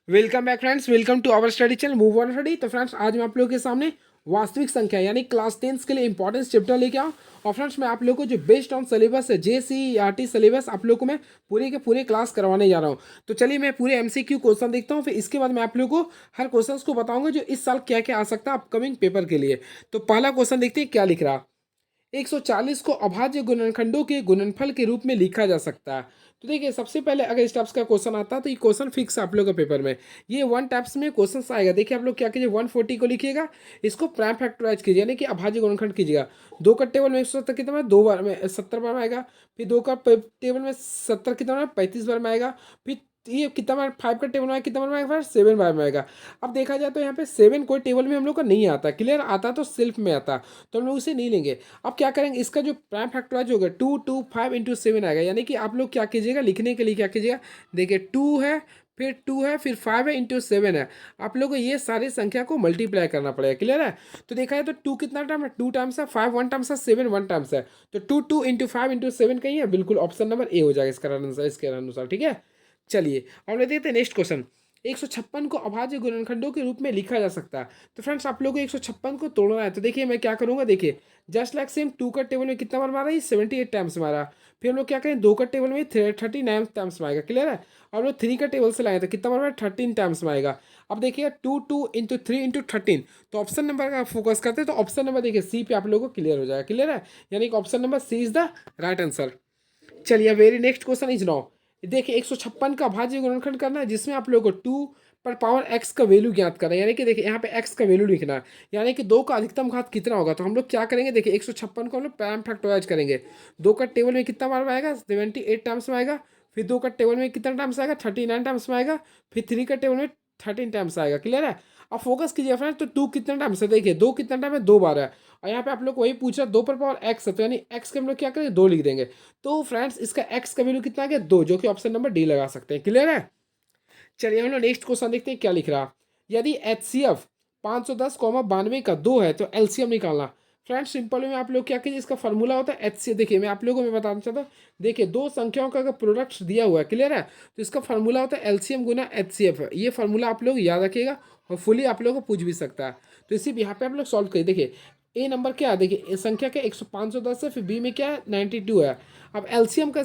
Welcome back friends, welcome to our study channel move on study. तो friends आज मैं आप लोगों के सामने वास्तविक संख्या यानी क्लास 10 के लिए इंपॉर्टेंस चैप्टर लेके आऊँ। और फ्रेंड्स मैं आप लोगों को जो बेस्ड ऑन सिलेबस है JCERT सिलेबस आप लोगों को मैं पूरे के पूरे क्लास करवाने जा रहा हूँ। तो चलिए मैं पूरे MCQ क्वेश्चन देखता हूँ, फिर इसके बाद मैं आप लोगों को हर क्वेश्चन को बताऊंगा जो इस साल क्या क्या आ सकता है अपकमिंग पेपर के लिए। तो पहला क्वेश्चन देखते हैं क्या लिख रहा। 140 को अभाज्य गुणनखंडों के गुणनफल के रूप में लिखा जा सकता है। तो देखिए सबसे पहले अगर इस टाइप्स का क्वेश्चन आता है तो ये क्वेश्चन फिक्स है आप लोगों के पेपर में। ये वन टाइप्स में क्वेश्चन आएगा। देखिए आप लोग क्या कीजिए 140 को लिखिएगा, इसको प्राइम फैक्टराइज कीजिए यानी कि अभाज्य गुणनखंड कीजिएगा। दो का टेबल में 170 कितना में 2 बार में 70 बार में आएगा। फिर दो का टेबल में 70 कितना में 35 बार में आएगा। फिर ये कितना बार 5 का टेबल में आएगा, कितना बार में आएगा, 7 बार में आएगा। अब देखा जाए तो यहाँ पे 7 कोई टेबल में हम लोग का नहीं आता, क्लियर आता तो सेल्फ में आता, तो हम लोग उसे नहीं लेंगे। अब क्या करेंगे, इसका जो प्राइम फैक्टराइज होगा 2 5 × 7 आएगा। यानी कि आप लोग क्या कीजिएगा, लिखने के लिए क्या कीजिएगा, देखिए 2 है, फिर 2 है, फिर 5 है, ×7 है। आप लोगों को ये सारी संख्या को मल्टीप्लाई करना पड़ेगा, क्लियर है। तो देखा जाए तो 2 कितना टाइम है, 2 टाइम्स है, 5 1 टाइम्स है, 7 1 टाइम्स है। तो 2 × 5 × 7 कहीं है, बिल्कुल ऑप्शन नंबर ए हो जाएगा इसका आंसर, इसके अनुसार, ठीक है। चलिए अब ले देते हैं नेक्स्ट क्वेश्चन। 156 को अभाज्य गुणनखंडों के रूप में लिखा जा सकता है। तो फ्रेंड्स आप लोगों को 156 को तोड़ना है। तो देखिए मैं क्या करूंगा, देखिए जस्ट लाइक सेम 2 का टेबल में कितना बार मारा, ये 78 टाइम्स मारा। फिर हम लोग क्या करें, 2 का टेबल में 39 टाइम्स मारेगा, क्लियर है। और हम लोग 3 का टेबल से लाए तो कितना बार मारा, 13 टाइम्स मारेगा। अब देखिए 2 2 × 3 × 13, तो ऑप्शन नंबर का फोकस करते हैं। तो ऑप्शन नंबर देखिए सी पे आप लोगों को क्लियर हो जाएगा, क्लियर है। यानी कि option number C is the right answer. चलिए very next question is now. देखिए 156 का भाज्य गुणनखंड करना है जिसमें आप लोगों को 2 पर पावर x का वैल्यू ज्ञात करना है। यानी कि देखिए यहाँ पे x का वैल्यू लिखना है, यानी कि 2 का अधिकतम घात कितना होगा। तो हम लोग क्या करेंगे, देखिए 156 को हम लोग प्राइम फैक्टराइज करेंगे। 2 का टेबल में कितना बार में आएगा, 78 टाइम्स में आएगा। फिर 2 का टेबल में कितना टाइम्स आएगा, 39 टाइम्स में आएगा। फिर 3 का टेबल में 13 टाइम्स आएगा, क्लियर है। अब फोकस कीजिए फ्रेंड्स, तो 2 कितना टाइम्स है, देखिए 2 कितना टाइम है, 2 बार है। और यहाँ पे आप लोग वही पूछ रहा 2 पर पावर x है, तो यानी x के हम लोग क्या करेंगे, 2 लिख देंगे। तो फ्रेंड्स इसका x का वैल्यू कितना आ गया, 2, जो कि ऑप्शन नंबर डी लगा सकते हैं, क्लियर है। चलिए हम लोग नेक्स्ट क्वेश्चन देखते हैं क्या लिख रहा। यदि HCF 510, 92 का 2 है तो LCM निकालना। फ्रेंड्स सिंपल में आप लोग क्या कीजिए, इसका फॉर्मूला होता है HCF। देखिए मैं आप लोगों को मैं बताना चाहता हूँ, देखिए दो संख्याओं का अगर प्रोडक्ट दिया हुआ है, क्लियर है, तो इसका फॉर्मूला होता है LCM गुना HCF है। ये फॉर्मूला आप लोग याद रखिएगा, होपफुली आप लोगों को पूछ भी सकता है। तो इसी यहाँ पे आप लोग सॉल्व करिए। देखिए ए नंबर क्या है, देखिए ए संख्या क्या 510 है, फिर बी में क्या है 92 है। अब एलसीएम का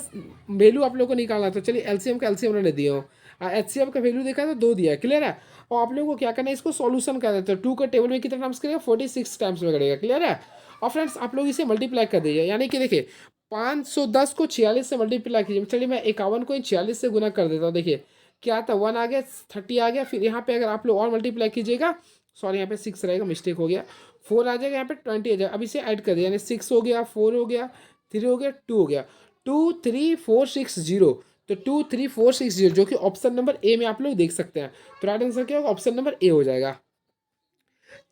वैल्यू आप लोगों को निकालना, तो चलिए एलसीएम का एलसीएम मैंने दिया हूँ। HCF का वैल्यू देखा तो 2 दिया है, क्लियर है। और आप लोगों को क्या करना है, इसको सॉल्यूशन कर देते हैं। 2 का टेबल में कितना टाइम्स करेगा, 46 टाइम्स में करेगा, क्लियर है। और फ्रेंड्स आप लोग इसे मल्टीप्लाई कर दीजिए, यानी कि देखिए 510 को 46 से मल्टीप्लाई कीजिए। चलिए मैं 51 को 46 से गुना कर देता हूँ। देखिए क्या आता है, 1 आ गया, 30 आ गया। फिर यहाँ पे अगर आप लोग और मल्टीप्लाई कीजिएगा, सॉरी यहाँ पे 6 रहेगा, मिस्टेक हो गया, 4 आ जाएगा, यहाँ पे 20 आ जाएगा। अब इसे ऐड कर दिया, यानी 6 हो गया, 4 हो गया, 3 हो गया, 2 हो गया, 2 3 4 6 0। तो 2 3 4 6 0 जो कि ऑप्शन नंबर ए में आप लोग देख सकते हैं। तो राइट आंसर क्या होगा, ऑप्शन नंबर ए हो जाएगा।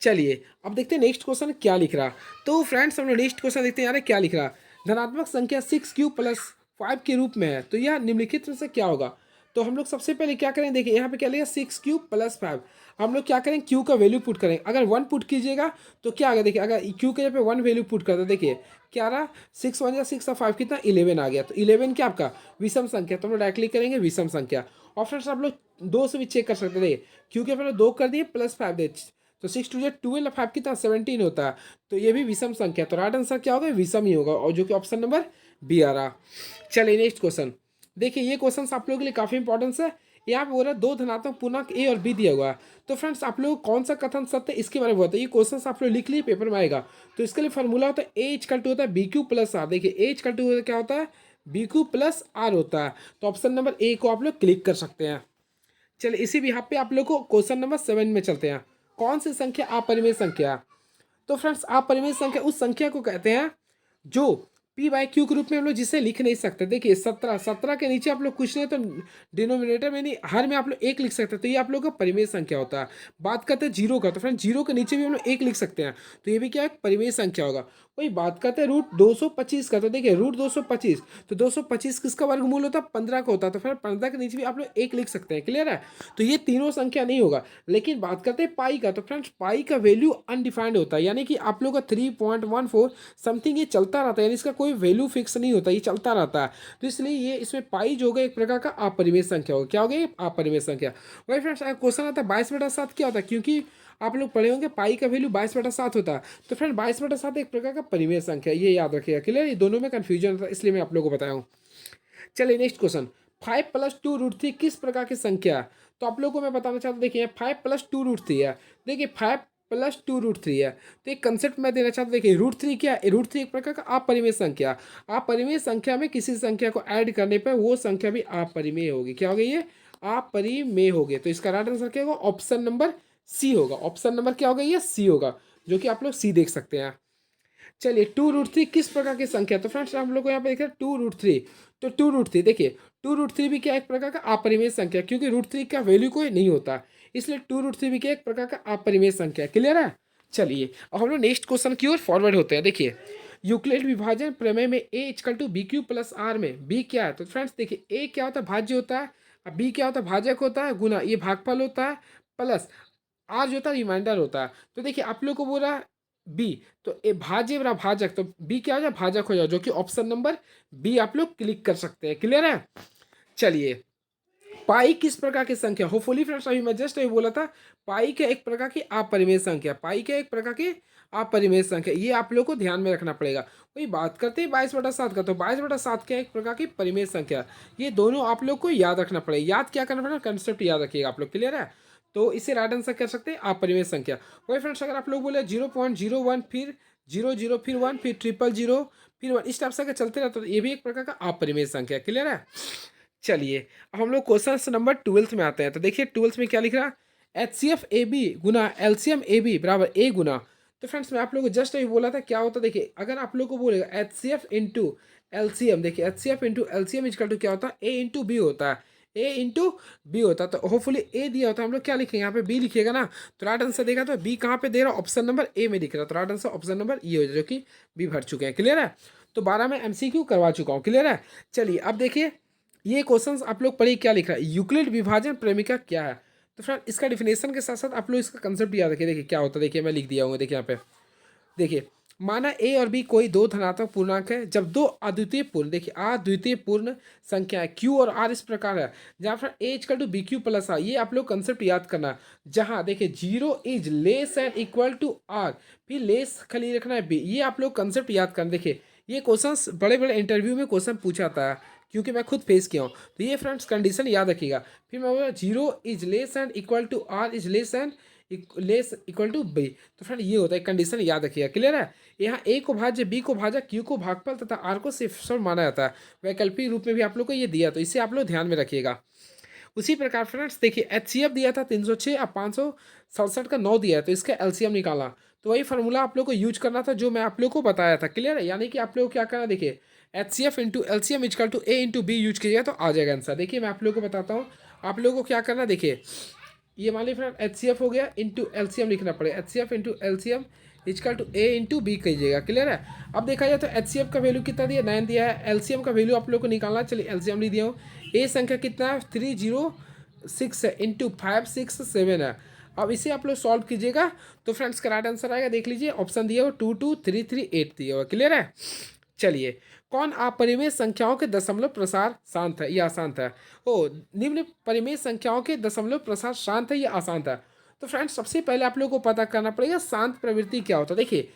चलिए अब देखते हैं नेक्स्ट क्वेश्चन क्या लिख रहा। तो फ्रेंड्स हम लोग नेक्स्ट क्वेश्चन देखते हैं यार क्या लिख रहा। धनात्मक संख्या 6 क्यूब + 5 के रूप में है, तो यह निम्नलिखित में से क्या होगा। तो हम लोग सबसे पहले क्या करें, देखिए यहाँ पे क्या लिखा 6 क्यूब + 5। हम लोग क्या करें, क्यू का वैल्यू पुट करें। अगर 1 पुट कीजिएगा तो क्या आ गया, देखिए अगर क्यू के जगह पे 1 वैल्यू पुट करते, देखिए क्या रहा, 6 1 6 और 5 कितना 11 आ गया। तो 11 क्या आपका विषम संख्या, तो हम लोग डायरेक्टली करेंगे विषम संख्या। और फ्रेंड्स आप लोग 2 से भी चेक कर सकते थे, क्यू के पहले 2 कर दिए +5 दे, तो 6 2 12 5 कितना 17 होता है। तो ये भी विषम संख्या, तो राइट आंसर क्या होगा, विषम ही होगा, और जो कि ऑप्शन नंबर बी आ रहा। चलिए नेक्स्ट क्वेश्चन देखिए, ये क्वेश्चन आप लोगों के लिए काफी इंपॉर्टेंट है। यहाँ पे बोल रहा है 2 धनात्मक पूर्णांक ए और बी दिया हुआ है। तो फ्रेंड्स आप लोग कौन सा कथन सत्य है इसके बारे में बताइए। ये क्वेश्चन आप लोग लिख लिए, पेपर में आएगा। तो इसके लिए फॉर्मूला होता है A होता है BQ + R। देखिए A क्या होता है, BQ + R होता है। तो ऑप्शन नंबर ए को आप लोग क्लिक कर सकते हैं। चलिए इसी भी यहाँ पे आप लोग को क्वेश्चन नंबर 7 में चलते हैं। कौन सी संख्या अपरिमेय संख्या है? तो फ्रेंड्स अपरिमेय संख्या उस संख्या को कहते हैं जो P/Q के रूप में हम लोग जिसे लिख नहीं सकते। देखिए 17 के नीचे आप लोग कुछ नहीं तो डिनोमिनेटर में नहीं, हर में आप लोग 1 लिख सकते हैं, तो ये आप लोग का परिमेय संख्या होता है। बात करते हैं जीरो का, तो फ्रेंड जीरो के नीचे भी हम लोग 1 लिख सकते हैं, तो ये भी क्या है, परिमेय संख्या होगा। वही बात करते हैं √225 का, तो देखिए √225, तो 225 किसका वर्गमूल होता है, 15 का होता है। तो फिर 15 के नीचे भी आप लोग 1 लिख सकते हैं, क्लियर है। तो ये तीनों संख्या नहीं होगा। लेकिन बात करते हैं पाई का, तो फ्रेंड्स पाई का वैल्यू अनडिफाइंड होता है, यानी कि आप लोग का 3.14 समथिंग ये चलता रहता है, यानी इसका कोई कोई वैल्यू फिक्स नहीं होता, ये चलता रहता है। तो इसलिए ये इसमें पाई जो होगा एक प्रकार का अपरिमेय संख्या होगा। क्या होगा ये? अपरिमेय संख्या। वही फ्रेंड्स क्वेश्चन आता है 22/7 क्या होता है, क्योंकि आप लोग पढ़े होंगे पाई का वैल्यू 22/7 होता है। तो फ्रेंड 22/7 एक प्रकार का परिमेय संख्या है, ये याद रखिएगा। क्लियर? ये दोनों में कन्फ्यूजन होता है, इसलिए मैं आप लोगों को बताया हूँ। चलिए नेक्स्ट क्वेश्चन, 5+2√3 किस प्रकार की संख्या है? तो आप लोगों को मैं बताना चाहता हूँ, देखिए 5+2√3 है। देखिए 5+2√3 है, तो एक कंसेप्ट मैं देना चाहता हूँ। देखिए √3 क्या है? √3 एक प्रकार का अपरिमेय संख्या। अपरिमेय संख्या में किसी संख्या को ऐड करने पर वो संख्या भी अपरिमेय होगी। क्या होगी ये? अपरिमेय होगी। तो इसका राइट आंसर क्या होगा? ऑप्शन नंबर सी होगा। ऑप्शन नंबर क्या होगा? ये सी होगा, जो कि आप लोग सी देख सकते हैं। चलिए 2√3 किस प्रकार की संख्या? तो फ्रेंड्स हम लोग को यहाँ पे देखिए 2√3, तो 2√3 देखिए 2√3 भी क्या एक प्रकार का अपरिमेय संख्या, क्योंकि √3 का वैल्यू कोई नहीं होता, इसलिए 2√3 भी क्या एक प्रकार का अपरिमेय संख्या। क्लियर है? चलिए अब हम लोग नेक्स्ट क्वेश्चन की ओर फॉरवर्ड होते हैं। देखिए यूक्लिड विभाजन प्रमेय में a=b³ + r में b क्या है? तो फ्रेंड्स देखिए a क्या होता है? भाज्य होता है। अब b क्या होता है? भाजक होता है, गुना ये भागफल होता है, प्लस r जो होता है रिमाइंडर होता है। तो देखिए आप लोग को बोला बी, तो ए भाज्य बरा भाजक, तो बी क्या हो जाए? भाजक हो जाए, जो कि ऑप्शन नंबर बी आप लोग क्लिक कर सकते हैं। क्लियर है? चलिए पाई किस प्रकार की संख्या? होपफुली फ्रेंड्स अभी मैं जस्ट अभी बोला था पाई के एक प्रकार की अपरिमेय संख्या, पाई के एक प्रकार की अपरिमेय संख्या, ये आप लोग को ध्यान में रखना पड़ेगा। वही बात करते हैं 22/7 का, तो 22/7 क्या एक प्रकार की परिमेय संख्या, ये दोनों आप लोग को याद रखना पड़ेगा। याद क्या करना पड़ेगा? कंसेप्ट याद रखिएगा आप लोग। क्लियर है? तो इसे राइट आंसर कर सकते हैं अपरिमेय संख्या। वही फ्रेंड्स अगर आप लोग बोले 0.01 फिर 00 फिर 1 फिर 000 फिर 1, इस टाइप से अगर चलते रहते तो ये भी एक प्रकार का अपरिमेय संख्या। क्लियर है? चलिए अब हम लोग क्वेश्चन नंबर 12 में आते हैं। तो देखिए 12 में क्या लिख रहा है? HCF AB गुना LCM AB बराबर A गुना। तो फ्रेंड्स मैं आप लोगों को जस्ट अभी बोला था क्या होता है। देखिए अगर आप लोग को बोलेगा HCF इंटू LCM, देखिए HCF इंटू LCM इजकल टू क्या होता है? A इंटू बी होता है, A इंटू बी होता है। तो होपफुली A दिया होता है, हम लोग क्या लिखेंगे यहाँ पे? B लिखिएगा ना। तो राइट आंसर देगा तो B कहाँ पे दे रहा है? ऑप्शन नंबर A में दिख रहा है। तो right answer option number E हो जाए, जो कि B भर चुके हैं। क्लियर है? तो 12 में MCQ करवा चुका हूँ। क्लियर है? चलिए अब देखिए ये क्वेश्चंस आप लोग पढ़िए क्या लिख रहा है। यूक्लिड विभाजन प्रेमिका क्या है? तो फ्रेंड इसका डिफिनेशन के साथ साथ आप लोग इसका कंसेप्ट याद रखिए। देखिए क्या होता है, देखिए मैं लिख दिया हूँ, देखिए यहाँ पे देखिए माना ए और बी कोई दो धनात्मक पूर्णांक है जब दो अद्वितीय पूर्ण, देखिए अद्वितीय पूर्ण संख्या है क्यू और आर इस प्रकार है, जहाँ पर A equal to BQ plus R, ये आप लोग कंसेप्ट याद करना। जहाँ देखिए 0 is less and equal to R, फिर लेस खाली रखना है बी, ये आप लोग कंसेप्ट याद करना। देखिए ये क्वेश्चंस बड़े बड़े इंटरव्यू में क्वेश्चन पूछा था, क्योंकि मैं खुद फेस किया हूँ। तो ये फ्रेंड्स कंडीशन याद रखिएगा। फिर मैं बोला 0 is less and equal to R is less and less equal to B. तो फ्रेंड ये होता है कंडीशन, याद रखिएगा। क्लियर है? यहाँ ए को भाज्य, बी को भाजक, क्यू को भागफल तथा आर को सिर्फ माना जाता है। वैकल्पिक रूप में भी आप लोग को ये दिया, तो इसे आप लोग ध्यान में रखिएगा। उसी प्रकार फ्रेंड्स देखिए HCF दिया था 306 और 567 का 9 दिया है, तो इसका LCM निकाला। तो वही फार्मूला आप लोग को यूज करना था जो मैं आप लोग को बताया था। क्लियर है? यानी कि आप लोग को क्या करना, देखिए HCF into LCM is equal to A into B use कीजिएगा तो आ जाएगा आंसर। देखिए मैं आप लोग को बताता हूँ आप लोगों को क्या करना। देखिए ये मान लीजिए फ्रेंड HCF हो गया इंटू LCM लिखना पड़ेगा। HCF into LCM is equal to A into B कीजिएगा। क्लियर है? अब देखा जाए तो HCF का वैल्यू कितना दिया? 9 दिया है। LCM का वैल्यू आप लोग को निकालना। चलिए LCM लिख दिया हूँ। ए संख्या कितना है? 306 है इंटू 567 है। अब इसे आप लोग सॉल्व कीजिएगा तो फ्रेंड्स का राइट आंसर आएगा। देख लीजिए ऑप्शन दिया हुआ 22338 दिया हुआ। क्लियर है? चलिए कौन अपरिमेय संख्याओं के दशमलव प्रसार शांत है या अशांत है? ओ निम्न परिमेय संख्याओं के दशमलव प्रसार शांत है या अशांत है? तो फ्रेंड्स सबसे पहले आप लोगों को पता करना पड़ेगा शांत प्रवृत्ति क्या होता है। देखिए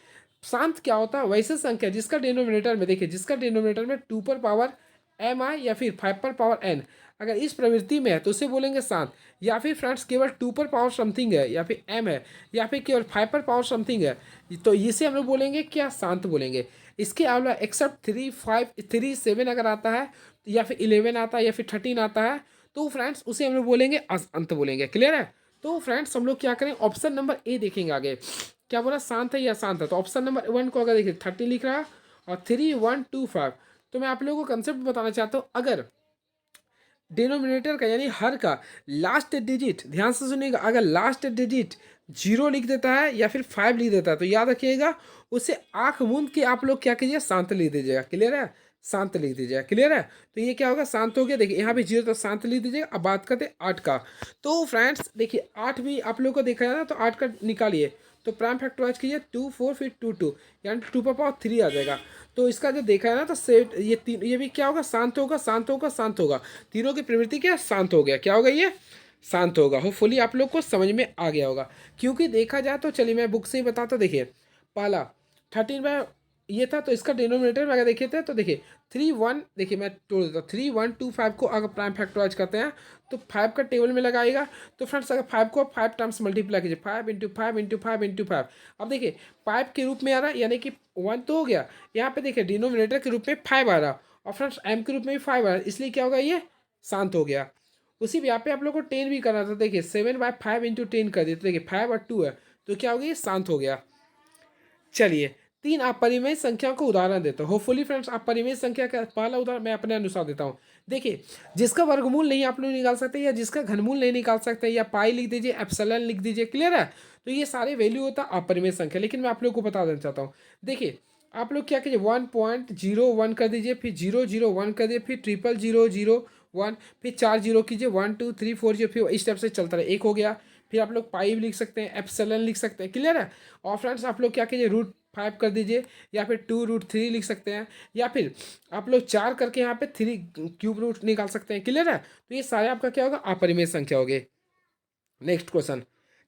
शांत क्या होता है? वैसे संख्या जिसका डिनोमिनेटर में, देखिए जिसका डिनोमिनेटर में 2 पर पावर MI या फिर 5 पर पावर N अगर इस प्रवृत्ति में है तो उसे बोलेंगे शांत। या फिर फ्रेंड्स केवल 2 पर पावर समथिंग है या फिर M है या फिर केवल 5 पर पावर समथिंग है, तो इसे हम लोग बोलेंगे क्या? शांत बोलेंगे। इसके अलावा एक्सेप्ट 3, 5, 3, 7 अगर आता है या फिर 11 आता है या फिर 13 आता है तो फ्रेंड्स उसे हम लोग बोलेंगे अंत बोलेंगे। क्लियर है? तो फ्रेंड्स हम लोग क्या करें? ऑप्शन नंबर ए देखेंगे आगे क्या बोला, शांत है या अशांत है। तो ऑप्शन नंबर 1 को अगर देखिए 30 लिख रहा है और 3, 1, 2, 5, तो मैं आप लोगों को कंसेप्ट बताना चाहता हूँ। अगर डिनोमिनेटर का यानी हर का लास्ट डिजिट, ध्यान से सुनिएगा, अगर लास्ट डिजिट 0 लिख देता है या फिर 5 लिख देता है तो याद रखिएगा उसे आंख मूंद के आप लोग क्या कीजिए? शांत लिख दीजिएगा। क्लियर है? शांत लिख दीजिएगा। क्लियर है? तो ये क्या होगा, शांत हो गया। देखिए यहाँ भी 0 तो शांत लिख दीजिएगा। अब बात करते हैं 8 का। तो फ्रेंड्स देखिए 8 भी आप लोग को देखा है ना, तो 8 का निकालिए। तो प्राइम फैक्टराइज कीजिए 2 4 फिर 2 2, यानी 2 पावर 3 आ जाएगा। तो इसका जो देखा है ना, तो सेट ये तीन, ये भी क्या होगा, शांत होगा, शांत होगा, शांत होगा। तीनों की प्रवृत्ति क्या, शांत हो गया। क्या होगा ये, शांत होगा। होपफुली आप लोग को समझ में आ गया होगा। क्योंकि देखा जाए तो चलिए मैं बुक से ही बताता हूँ। देखिए पहला 13 बाय ये था, तो इसका डिनोमिनेटर में अगर देखे थे तो देखिए 3 1, देखिए मैं तोड़ देता हूँ। 3 1 2 5 को अगर प्राइम फैक्टराइज करते हैं तो 5 का टेबल में लगाएगा। तो फ्रेंड्स अगर 5 को 5 टाइम्स मल्टीप्लाई कीजिए, 5 × 5 × 5 × 5, अब देखिए 5 के रूप में आ रहा है, यानी कि 1 तो हो गया। यहाँ पे देखिए डिनोमिनेटर के रूप में 5 आ रहा, और फ्रेंड्स एम के रूप में भी 5 आ रहा, इसलिए क्या होगा, ये शांत हो गया। उसी यहाँ पे आप लोग को 10 भी करना था। देखिए 7/5 × 10 कर दिए, तो देखिए 5 और 2 है, तो क्या हो गया, ये शांत हो गया। चलिए 3 अपरिमेय संख्या को उदाहरण देता हूँ। होपफुली फ्रेंड्स आप परिमेय संख्या का पहला उदाहरण मैं अपने अनुसार देता हूँ। देखिए जिसका वर्गमूल नहीं आप लोग निकाल सकते, या जिसका घनमूल नहीं निकाल सकते, या पाई लिख दीजिए, एप्सिलॉन लिख दीजिए। क्लियर है? तो ये सारे वैल्यू होता है अपरिमेय संख्या। लेकिन मैं आप लोग को बता देना चाहता हूँ। देखिए आप लोग क्या कीजिए, 1.01 कर दीजिए, फिर 001 कर दीजिए, फिर 00001, फिर 4 जीरो कीजिए, 1 2 3 4 0, फिर इस टाइप से चलता रहे। एक हो गया। फिर आप लोग पाई भी लिख सकते हैं, एप्सिलॉन लिख सकते हैं। क्लियर है? और फ्रेंड्स आप लोग क्या कीजिए, √5 कर दीजिए, या फिर 2√3 लिख सकते हैं, या फिर आप लोग 4 करके यहाँ पे 3 क्यूब रूट निकाल सकते हैं। क्लियर है? तो ये सारे आपका क्या होगा, अपरिमेय संख्या हो गए। नेक्स्ट क्वेश्चन,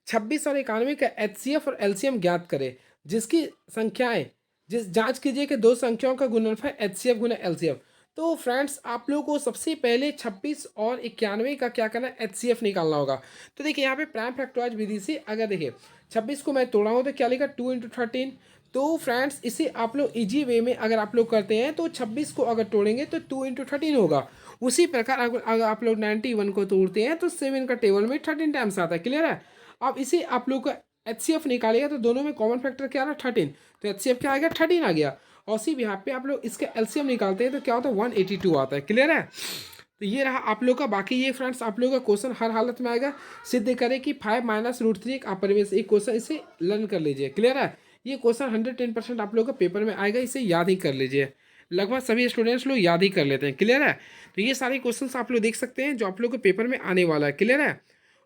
26 और 91 का एचसीएफ और एलसीएम ज्ञात करें। जिसकी संख्याएं, जिस जांच कीजिए कि दो संख्याओं का गुणनफल एचसीएफ गुना एलसीएम। तो फ्रेंड्स आप लोगों को सबसे पहले 26 और 91 का क्या करना है, एचसीएफ निकालना होगा। तो देखिए यहाँ पे प्राइम फैक्टराइज विधि से अगर देखिए 26 को मैं तोड़ा हूँ तो क्या लिखा, 2 × 13। तो फ्रेंड्स इसे आप लोग इजी वे में अगर आप लोग करते हैं तो 26 को अगर तोड़ेंगे तो 2 × 13 होगा। उसी प्रकार अगर आप लोग 91 को तोड़ते हैं तो 7 का टेबल में 13 टाइम्स आता है। क्लियर है? अब इसे आप लोग का एचसीएफ निकालेगा तो दोनों में कॉमन फैक्टर क्या आ रहा, 13। तो एचसीएफ क्या आ गया, 13 आ गया। और सिर्फ यहाँ पे आप लोग इसका एलसीएम निकालते हैं तो क्या होता है, 182 आता है। क्लियर है? तो ये रहा आप लोग का। बाकी ये फ्रेंड्स आप लोग का क्वेश्चन हर हालत में आएगा। सिद्ध करें कि 5 - √3 एक अपरिमेय, एक क्वेश्चन इसे लर्न कर लीजिए। क्लियर है? ये क्वेश्चन 110% आप लोग का पेपर में आएगा, इसे याद ही कर लीजिए। लगभग सभी स्टूडेंट्स लोग याद ही कर लेते हैं। क्लियर है? तो ये सारे क्वेश्चंस आप लोग देख सकते हैं जो आप लोग के पेपर में आने वाला है। क्लियर है?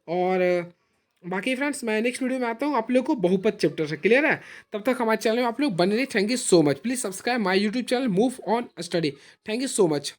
और बाकी फ्रेंड्स मैं नेक्स्ट वीडियो में आता हूँ आप लोग को बहुपद चैप्टर से। क्लियर है? तब तक हमारे चैनल में आप लोग बने रहिए। Thank you so much. Please subscribe my YouTube channel move on study. Thank you so much.